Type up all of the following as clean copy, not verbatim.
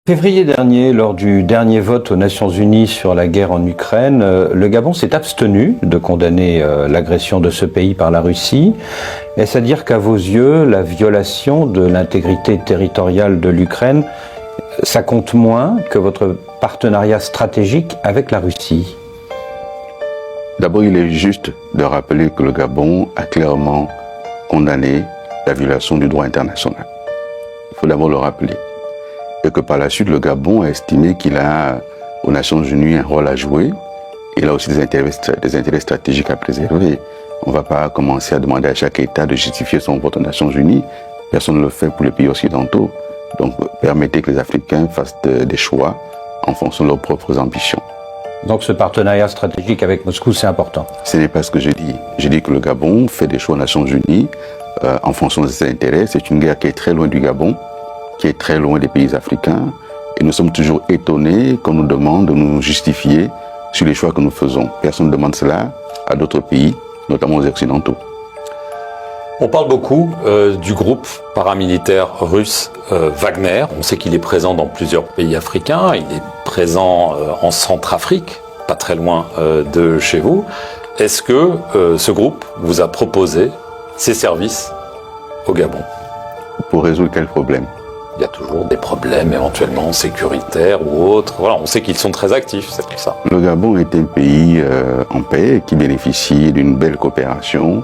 Février dernier, lors du dernier vote aux Nations Unies sur la guerre en Ukraine, le Gabon s'est abstenu de condamner l'agression de ce pays par la Russie. Est-ce à dire qu'à vos yeux, la violation de l'intégrité territoriale de l'Ukraine, ça compte moins que votre partenariat stratégique avec la Russie? D'abord, il est juste de rappeler que le Gabon a clairement condamné la violation du droit international. Il faut d'abord le rappeler. Et que par la suite, le Gabon a estimé qu'il a, aux Nations Unies, un rôle à jouer. Il a aussi des intérêts stratégiques à préserver. On ne va pas commencer à demander à chaque État de justifier son vote aux Nations Unies. Personne ne le fait pour les pays occidentaux. Donc, permettez que les Africains fassent des choix en fonction de leurs propres ambitions. Donc ce partenariat stratégique avec Moscou, c'est important. Ce n'est pas ce que j'ai dit. J'ai dit que le Gabon fait des choix aux Nations Unies en fonction de ses intérêts. C'est une guerre qui est très loin du Gabon, qui est très loin des pays africains. Et nous sommes toujours étonnés qu'on nous demande de nous justifier sur les choix que nous faisons. Personne ne demande cela à d'autres pays, notamment aux Occidentaux. On parle beaucoup du groupe paramilitaire russe Wagner. On sait qu'il est présent dans plusieurs pays africains. Il est présent en Centrafrique, pas très loin de chez vous. Est-ce que ce groupe vous a proposé ses services au Gabon? Pour résoudre quel problème? Il y a toujours des problèmes éventuellement sécuritaires ou autres. Voilà, on sait qu'ils sont très actifs, c'est pour ça. Le Gabon est un pays en paix qui bénéficie d'une belle coopération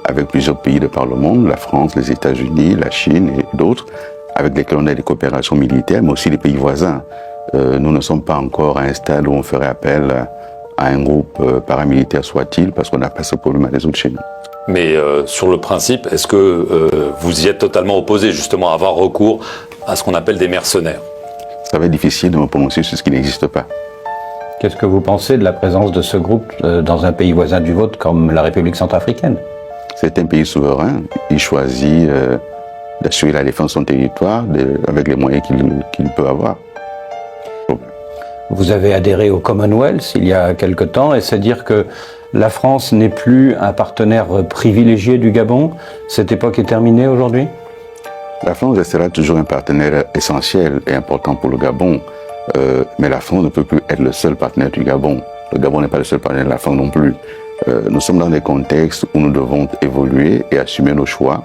avec plusieurs pays de par le monde, la France, les États-Unis, la Chine et d'autres, avec lesquels on a des coopérations militaires, mais aussi les pays voisins. Nous ne sommes pas encore à un stade où on ferait appel à un groupe paramilitaire soit-il, parce qu'on n'a pas ce problème à résoudre chez nous. Mais sur le principe, est-ce que vous y êtes totalement opposé, justement, à avoir recours à ce qu'on appelle des mercenaires? Ça va être difficile de me prononcer sur ce qui n'existe pas. Qu'est-ce que vous pensez de la présence de ce groupe dans un pays voisin du vôtre comme la République centrafricaine? C'est un pays souverain. Il choisit d'assurer la défense de son territoire avec les moyens qu'il peut avoir. Vous avez adhéré au Commonwealth il y a quelque temps, et c'est dire que la France n'est plus un partenaire privilégié du Gabon. Cette époque est terminée aujourd'hui? La France restera toujours un partenaire essentiel et important pour le Gabon. Mais la France ne peut plus être le seul partenaire du Gabon. Le Gabon n'est pas le seul partenaire de la France non plus. Nous sommes dans des contextes où nous devons évoluer et assumer nos choix.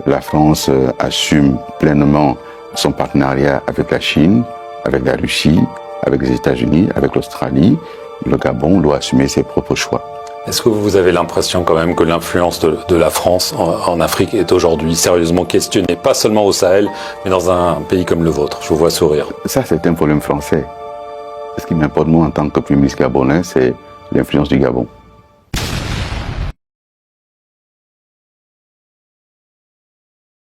La France assume pleinement son partenariat avec la Chine, avec la Russie, avec les États-Unis, avec l'Australie. Le Gabon doit assumer ses propres choix. Est-ce que vous avez l'impression quand même que l'influence de la France en Afrique est aujourd'hui sérieusement questionnée, pas seulement au Sahel, mais dans un pays comme le vôtre? Je vous vois sourire. Ça, c'est un problème français. Ce qui m'importe moi en tant que Premier ministre gabonais, c'est l'influence du Gabon.